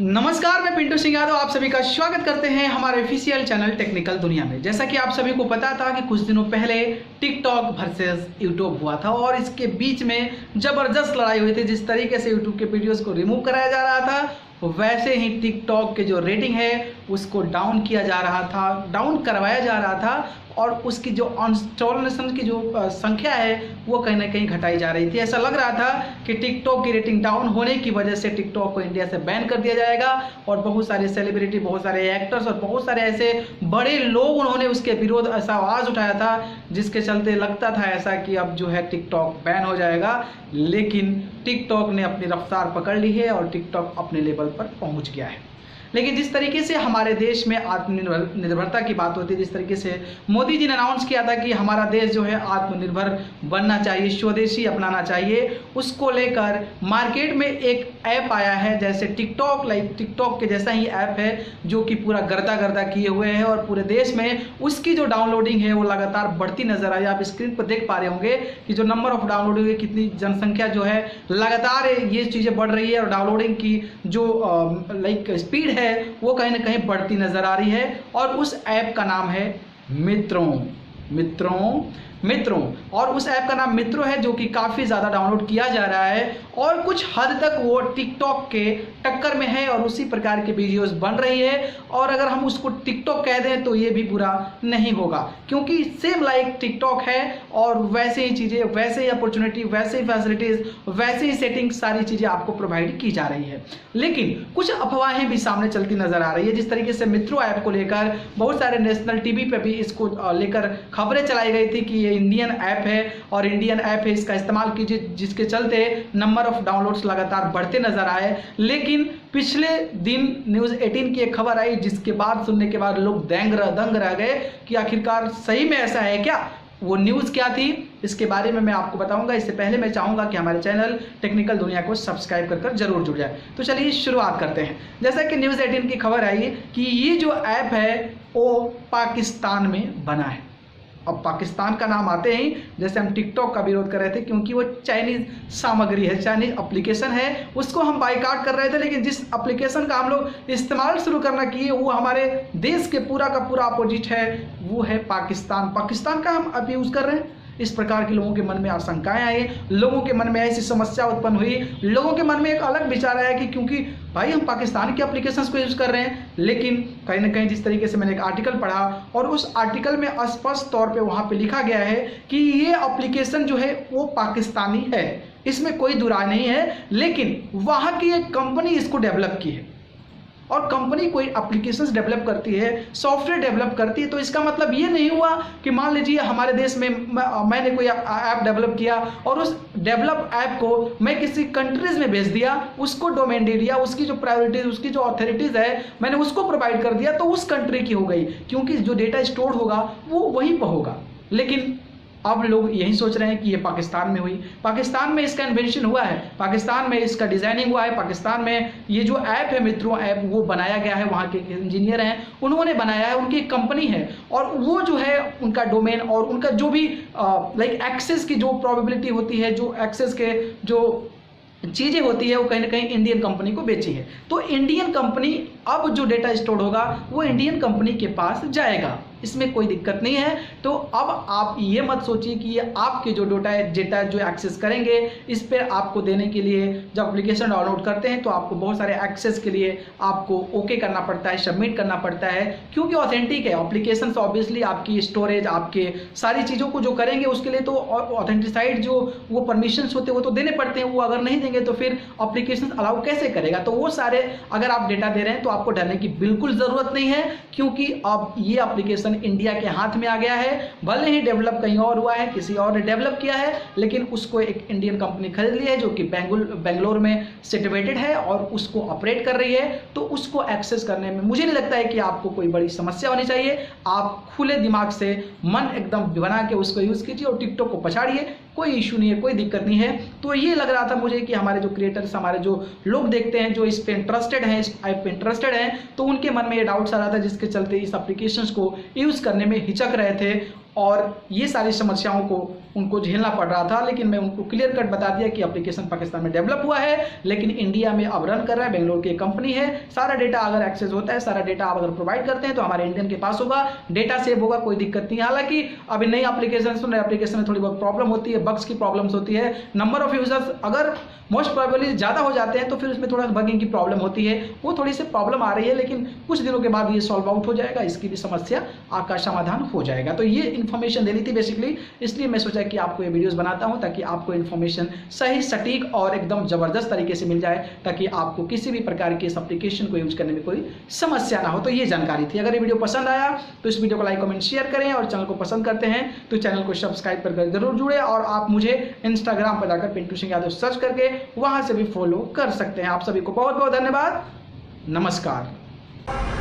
नमस्कार, मैं पिंटू सिंह यादव आप सभी का स्वागत करते हैं हमारे ऑफिशियल चैनल टेक्निकल दुनिया में। जैसा कि आप सभी को पता था कि कुछ दिनों पहले टिकटॉक वर्सेस यूट्यूब हुआ था और इसके बीच में जबरदस्त लड़ाई हुई थी। जिस तरीके से यूट्यूब के वीडियोस को रिमूव कराया जा रहा था, वैसे ही टिकटॉक के जो रेटिंग है उसको डाउन किया जा रहा था, डाउन करवाया जा रहा था और उसकी जो इंस्टॉलेशन की जो संख्या है वो कहीं ना कहीं घटाई जा रही थी। ऐसा लग रहा था कि टिकटॉक की रेटिंग डाउन होने की वजह से टिकटॉक को इंडिया से बैन कर दिया जाएगा और बहुत सारे सेलिब्रिटी, बहुत सारे एक्टर्स और बहुत सारे ऐसे बड़े लोग उन्होंने उसके विरोध ऐसा आवाज़ उठाया था, जिसके चलते लगता था ऐसा कि अब जो है टिकटॉक बैन हो जाएगा। लेकिन टिकटॉक ने अपनी रफ्तार पकड़ ली है और टिकटॉक अपने लेवल पर पहुंच गया है। लेकिन जिस तरीके से हमारे देश में आत्मनिर्भरता की बात होती है, जिस तरीके से मोदी जी ने अनाउंस किया था कि हमारा देश जो है आत्मनिर्भर बनना चाहिए, स्वदेशी अपनाना चाहिए, उसको लेकर मार्केट में एक ऐप आया है जैसे टिकटॉक, टिकटॉक के जैसा ही ऐप है जो कि पूरा गर्दा किए हुए है और पूरे देश में उसकी जो डाउनलोडिंग है वो लगातार बढ़ती नजर आई। आप स्क्रीन पर देख पा रहे होंगे कि जो नंबर ऑफ डाउनलोडिंग है, कितनी जनसंख्या जो है लगातार ये चीज़ें बढ़ रही है और डाउनलोडिंग की जो स्पीड है वो कहीं ना कहीं बढ़ती नजर आ रही है। और उस ऐप का नाम है मित्रों और उस ऐप का नाम मित्रों है, जो कि काफ़ी ज़्यादा डाउनलोड किया जा रहा है और कुछ हद तक वो टिकटॉक के टक्कर में है और उसी प्रकार के वीडियोस बन रही है। और अगर हम उसको टिकटॉक कह दें तो ये भी बुरा नहीं होगा, क्योंकि सेम लाइक टिकटॉक है और वैसे ही चीज़ें, वैसे ही अपॉर्चुनिटी, वैसे ही फैसिलिटीज़, वैसे ही सेटिंग, सारी चीज़ें आपको प्रोवाइड की जा रही है। लेकिन कुछ अफवाहें भी सामने चलती नज़र आ रही है। जिस तरीके से मित्रों ऐप को लेकर बहुत सारे नेशनल टीवी पे भी इसको लेकर खबरें चलाई गई थी कि इंडियन ऐप है और इंडियन ऐप है, इसका इस्तेमाल कीजिए, जिसके चलते नंबर ऑफ डाउनलोड्स लगातार बढ़ते नजर आए। लेकिन पिछले दिन न्यूज़ 18 की एक खबर आई, जिसके बाद सुनने के बाद लोग दंग रह गए कि आखिरकार सही में ऐसा है क्या। वो न्यूज़ क्या थी, इसके बारे में मैं आपको बताऊंगा। इससे पहले मैं चाहूंगा कि हमारे चैनल टेक्निकल दुनिया को सब्सक्राइब कर जरूर जुड़ जाए। तो चलिए शुरुआत करते हैं। जैसा कि न्यूज़ 18 की खबर आई कि ये जो ऐप है वो पाकिस्तान में बना है। अब पाकिस्तान का नाम आते ही जैसे हम टिकटॉक का विरोध कर रहे थे, क्योंकि वो चाइनीज सामग्री है, चाइनीज एप्लीकेशन है, उसको हम बाइकाट कर रहे थे। लेकिन जिस एप्लीकेशन का हम लोग इस्तेमाल शुरू करना किए वो हमारे देश के पूरा का पूरा अपोजिट है, वो है पाकिस्तान का हम अब यूज़ कर रहे हैं। इस प्रकार के लोगों के मन में आशंकाएं आई, लोगों के मन में ऐसी समस्या उत्पन्न हुई, लोगों के मन में एक अलग विचार आया कि क्योंकि भाई हम पाकिस्तान के एप्लीकेशंस को यूज़ कर रहे हैं। लेकिन कहीं ना कहीं जिस तरीके से मैंने एक आर्टिकल पढ़ा और उस आर्टिकल में स्पष्ट तौर पे वहाँ पे लिखा गया है कि ये एप्लीकेशन जो है वो पाकिस्तानी है, इसमें कोई दुराय नहीं है। लेकिन वहाँ की एक कंपनी इसको डेवलप की है और कंपनी कोई एप्लीकेशंस डेवलप करती है, सॉफ्टवेयर डेवलप करती है, तो इसका मतलब ये नहीं हुआ कि मान लीजिए हमारे देश में मैंने कोई ऐप डेवलप किया और उस डेवलप ऐप को मैं किसी कंट्रीज में भेज दिया, उसको डोमेन दे दिया, उसकी जो प्रायोरिटीज, उसकी जो अथॉरिटीज़ है मैंने उसको प्रोवाइड कर दिया, तो उस कंट्री की हो गई, क्योंकि जो डेटा स्टोर होगा वो वहीं पर होगा। लेकिन अब लोग यही सोच रहे हैं कि ये पाकिस्तान में हुई, पाकिस्तान में इसका इन्वेंशन हुआ है, पाकिस्तान में इसका डिज़ाइनिंग हुआ है, पाकिस्तान में ये जो ऐप है मित्रों ऐप वो बनाया गया है, वहाँ के इंजीनियर हैं उन्होंने बनाया है, उनकी एक कंपनी है और वो जो है उनका डोमेन और उनका जो भी एक्सेस की जो प्रोबेबिलिटी होती है, जो एक्सेस के जो चीज़ें होती है वो कहीं ना कहीं इंडियन कंपनी को बेची है। तो इंडियन कंपनी अब जो डेटा स्टोर होगा वो इंडियन कंपनी के पास जाएगा, इसमें कोई दिक्कत नहीं है। तो अब आप ये मत सोचिए कि ये आपके जो डेटा जो एक्सेस करेंगे इस पर आपको देने के लिए जब एप्लीकेशन डाउनलोड करते हैं तो आपको बहुत सारे एक्सेस के लिए आपको ओके करना पड़ता है, सबमिट करना पड़ता है, क्योंकि ऑथेंटिक है एप्लीकेशन। ऑब्वियसली आपकी स्टोरेज, आपके सारी चीज़ों को जो करेंगे उसके लिए तो ऑथेंटिसाइड जो वो परमिशंस होते हैं वो तो देने पड़ते हैं, वो अगर नहीं देंगे तो फिर एप्लीकेशन अलाउ कैसे करेगा। तो वो सारे अगर आप डेटा दे रहे हैं तो आपको डरने की बिल्कुल ज़रूरत नहीं है, क्योंकि अब ये एप्लीकेशन इंडिया के हाथ में आ गया है। भले ही डेवलप कहीं और हुआ है, किसी और ने डेवलप किया है, लेकिन उसको एक इंडियन कंपनी खरीद ली है जो कि बेंगलोर में सिचुएटेड है और उसको ऑपरेट कर रही है। तो उसको एक्सेस करने में मुझे नहीं लगता है कि आपको कोई बड़ी समस्या होनी चाहिए। आप खुले दिमाग से मन एकदम बना के उसको यूज़ कीजिए और टिकटॉक को पछाड़िए, कोई इशू नहीं है, कोई दिक्कत नहीं है। तो ये लग रहा था मुझे कि हमारे जो क्रिएटर्स, हमारे जो लोग देखते हैं, जो इस पे इंटरेस्टेड हैं, इस ऐप पे इंटरेस्टेड हैं, तो उनके मन में ये डाउट्स आ रहा था, जिसके चलते इस एप्लीकेशंस को यूज़ करने में हिचक रहे थे और ये सारी समस्याओं को उनको झेलना पड़ रहा था। लेकिन मैं उनको क्लियर कट बता दिया कि एप्लीकेशन पाकिस्तान में डेवलप हुआ है, लेकिन इंडिया में अब रन कर रहा है, बेंगलोर की कंपनी है। सारा डेटा अगर एक्सेस होता है, सारा डेटा आप अगर प्रोवाइड करते हैं तो हमारे इंडियन के पास होगा, डेटा सेव होगा, कोई दिक्कत नहीं। हालांकि अभी नई एप्लीकेशन में थोड़ी बहुत प्रॉब्लम होती है, बग्स की प्रॉब्लम्स होती है, नंबर ऑफ यूजर्स अगर मोस्ट प्रोबेबली ज़्यादा हो जाते हैं तो फिर उसमें थोड़ा बगिंग की प्रॉब्लम होती है, वो थोड़ी सी प्रॉब्लम आ रही है, लेकिन कुछ दिनों के बाद ये सॉल्व आउट हो जाएगा, इसकी भी समस्या आपका समाधान हो जाएगा। तो ये इन्फॉर्मेशन देनी थी बेसिकली, इसलिए मैं सोचा कि आपको ये वीडियोस बनाता हूं ताकि आपको इन्फॉर्मेशन सही, सटीक और एकदम ज़बरदस्त तरीके से मिल जाए, ताकि आपको किसी भी प्रकार की इस एप्लीकेशन को यूज करने में कोई समस्या ना हो। तो ये जानकारी थी। अगर ये वीडियो पसंद आया तो इस वीडियो को लाइक, कमेंट, शेयर करें, और चैनल को पसंद करते हैं तो चैनल को सब्सक्राइब कर जरूर जुड़े। और आप मुझे इंस्टाग्राम पर जाकर पिंटू सिंह यादव सर्च करके वहां से भी फॉलो कर सकते हैं। आप सभी को बहुत बहुत धन्यवाद। नमस्कार।